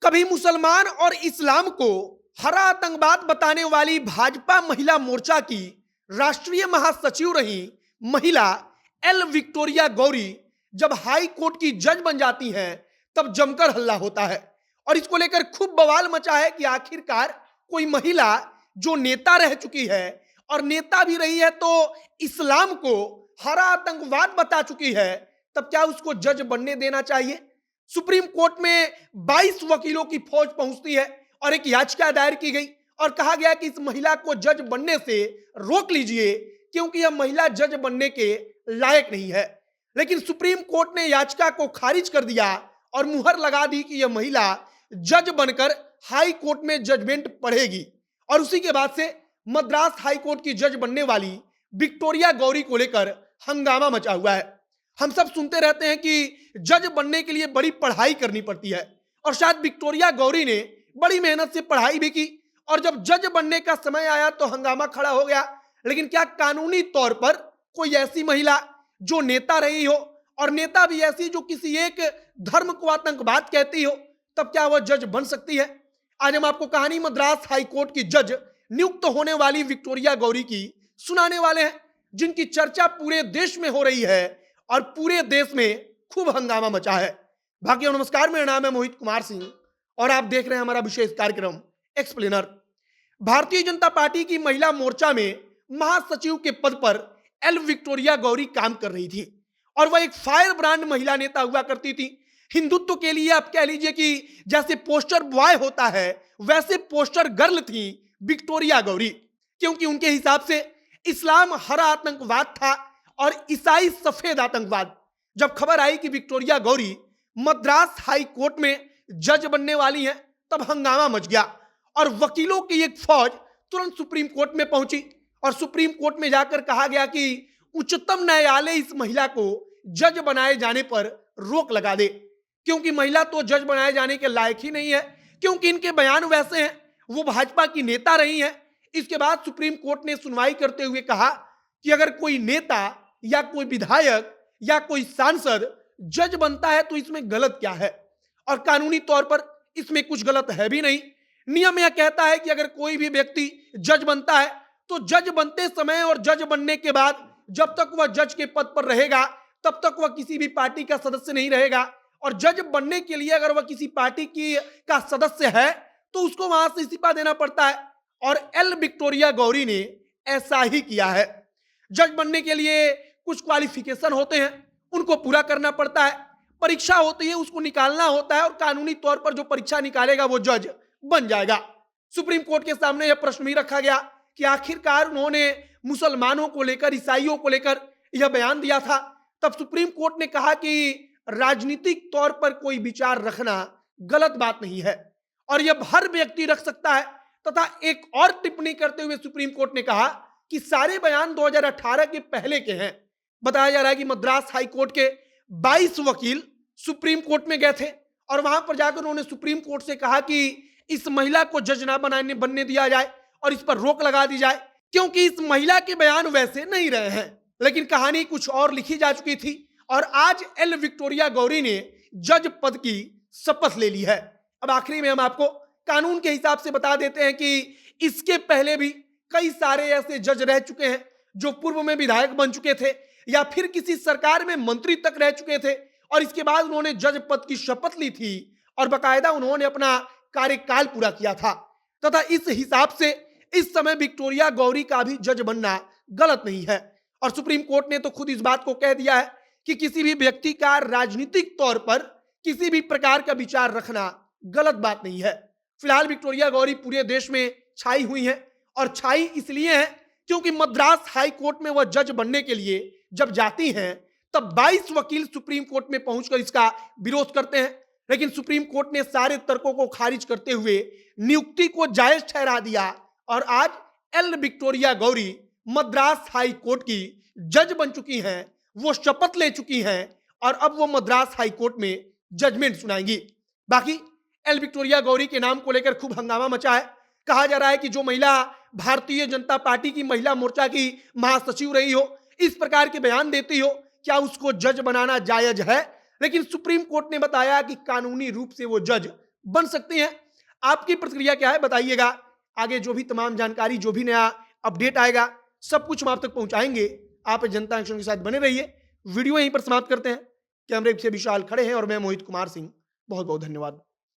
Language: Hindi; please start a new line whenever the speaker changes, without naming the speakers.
कभी मुसलमान और इस्लाम को हरा आतंकवाद बताने वाली भाजपा महिला मोर्चा की राष्ट्रीय महासचिव रही महिला एल विक्टोरिया गौरी जब हाई कोर्ट की जज बन जाती हैं तब जमकर हल्ला होता है और इसको लेकर खूब बवाल मचा है कि आखिरकार कोई महिला जो नेता रह चुकी है और नेता भी रही है तो इस्लाम को हरा आतंकवाद बता चुकी है, तब क्या उसको जज बनने देना चाहिए। सुप्रीम कोर्ट में 22 वकीलों की फौज पहुंचती है और एक याचिका दायर की गई और कहा गया कि इस महिला को जज बनने से रोक लीजिए क्योंकि यह महिला जज बनने के लायक नहीं है। लेकिन सुप्रीम कोर्ट ने याचिका को खारिज कर दिया और मुहर लगा दी कि यह महिला जज बनकर हाई कोर्ट में जजमेंट पढ़ेगी और उसी के बाद से मद्रास हाई कोर्ट की जज बनने वाली विक्टोरिया गौरी को लेकर हंगामा मचा हुआ है। हम सब सुनते रहते हैं कि जज बनने के लिए बड़ी पढ़ाई करनी पड़ती है और शायद विक्टोरिया गौरी ने बड़ी मेहनत से पढ़ाई भी की और जब जज बनने का समय आया तो हंगामा खड़ा हो गया। लेकिन क्या कानूनी तौर पर कोई ऐसी महिला जो नेता रही हो और नेता भी ऐसी जो किसी एक धर्म को आतंकवाद कहती हो, तब क्या वह जज बन सकती है? आज हम आपको कहानी मद्रास हाई कोर्ट की जज नियुक्त होने वाली विक्टोरिया गौरी की सुनाने वाले हैं, जिनकी चर्चा पूरे देश में हो रही है और पूरे देश में खूब हंगामा मचा है। भाग्य नमस्कार, मेरा नाम है मोहित कुमार सिंह और आप देख रहे हैं हमारा विशेष कार्यक्रम एक्सप्लेनर। भारतीय जनता पार्टी की महिला मोर्चा में महासचिव के पद पर एल विक्टोरिया गौरी काम कर रही थी और वह एक फायर ब्रांड महिला नेता हुआ करती थी। हिंदुत्व के लिए आप कह लीजिए कि जैसे पोस्टर बॉय होता है वैसे पोस्टर गर्ल थी विक्टोरिया गौरी, क्योंकि उनके हिसाब से इस्लाम हरा आतंकवाद था और ईसाई सफेद आतंकवाद। जब खबर आई कि Victoria Gauri Madras high court में जज बनने वाली हैं तब हंगामा मच गया और वकीलों की एक फौज तुरंत सुप्रीम कोर्ट में पहुंची और सुप्रीम कोर्ट में जाकर कहा गया कि उच्चतम न्यायालय इस महिला को जज बनाए जाने पर रोक लगा दे, क्योंकि महिला तो जज बनाए जाने के लायक ही नहीं है, क्योंकि इनके बयान वैसे हैं, वो भाजपा की नेता रही हैं। इसके बाद सुप्रीम कोर्ट ने सुनवाई करते हुए कहा कि अगर कोई नेता या कोई विधायक या कोई सांसद जज बनता है तो इसमें गलत क्या है, और कानूनी तौर पर इसमें कुछ गलत है भी नहीं। नियम यह कहता है कि अगर कोई भी व्यक्ति जज बनता है तो जज बनते समय और जज बनने के बाद जब तक वह जज के पद पर रहेगा तब तक वह किसी भी पार्टी का सदस्य नहीं रहेगा, और जज बनने के लिए अगर वह किसी पार्टी की का सदस्य है तो उसको वहां से इस्तीफा देना पड़ता है। और एल विक्टोरिया गौरी ने ऐसा ही किया है। जज बनने के लिए कुछ क्वालिफिकेशन होते हैं, उनको पूरा करना पड़ता है, परीक्षा होती है, उसको निकालना होता है और कानूनी तौर पर जो परीक्षा निकालेगा वो जज बन जाएगा। सुप्रीम कोर्ट के सामने यह प्रश्न भी रखा गया कि आखिरकार उन्होंने मुसलमानों को लेकर, ईसाइयों को लेकर यह बयान दिया था। तब सुप्रीम कोर्ट ने कहा कि राजनीतिक तौर पर कोई विचार रखना गलत बात नहीं है और यह हर व्यक्ति रख सकता है। तथा एक और टिप्पणी करते हुए सुप्रीम कोर्ट ने कहा कि सारे बयान 2018 के पहले के हैं। बताया जा रहा है कि मद्रास हाई कोर्ट के 22 वकील सुप्रीम कोर्ट में गए थे और वहां पर जाकर उन्होंने सुप्रीम कोर्ट से कहा कि इस महिला को जज ना बनने दिया जाए और इस पर रोक लगा दी जाए, क्योंकि इस महिला के बयान वैसे नहीं रहे हैं। लेकिन कहानी कुछ और लिखी जा चुकी थी और आज एल विक्टोरिया गौरी ने जज पद की शपथ ले ली है। अब आखिरी में हम आपको कानून के हिसाब से बता देते हैं कि इसके पहले भी कई सारे ऐसे जज रह चुके हैं जो पूर्व में विधायक बन चुके थे या फिर किसी सरकार में मंत्री तक रह चुके थे और इसके बाद उन्होंने जज पद की शपथ ली थी और बाकायदा उन्होंने अपना कार्यकाल पूरा किया था। तथा इस हिसाब से इस समय विक्टोरिया गौरी का भी जज बनना गलत नहीं है और सुप्रीम कोर्ट ने तो खुद इस बात को कह दिया है कि किसी भी व्यक्ति का राजनीतिक तौर पर किसी भी प्रकार का विचार रखना गलत बात नहीं है। फिलहाल विक्टोरिया गौरी पूरे देश में छाई हुई है और छाई इसलिए है क्योंकि मद्रास हाई कोर्ट में वह जज बनने के लिए जब जाती हैं तब 22 वकील सुप्रीम कोर्ट में पहुंचकर इसका विरोध करते हैं, लेकिन सुप्रीम कोर्ट ने सारे तर्कों को खारिज करते हुए नियुक्ति को जायज ठहरा दिया और आज L Victoria Gauri Madras high court की जज बन चुकी हैं, वो शपथ ले चुकी हैं और अब वो मद्रास हाई कोर्ट में जजमेंट सुनाएंगी। बाकी एल विक्टोरिया गौरी के नाम को लेकर खूब हंगामा मचा है। कहा जा रहा है कि जो महिला भारतीय जनता पार्टी की महिला मोर्चा की महासचिव रही हो, इस प्रकार के बयान देती हो, क्या उसको जज बनाना जायज है? लेकिन सुप्रीम कोर्ट ने बताया कि कानूनी रूप से वो जज बन सकते हैं? आपकी प्रतिक्रिया क्या है बताइएगा। आगे जो भी तमाम जानकारी, जो भी नया अपडेट आएगा, सब कुछ हम आप तक पहुंचाएंगे। आप जनता एक्शन के साथ बने रहिए। वीडियो यहीं पर समाप्त करते हैं। कैमरे से विशाल खड़े हैं और मैं मोहित कुमार सिंह। बहुत बहुत धन्यवाद।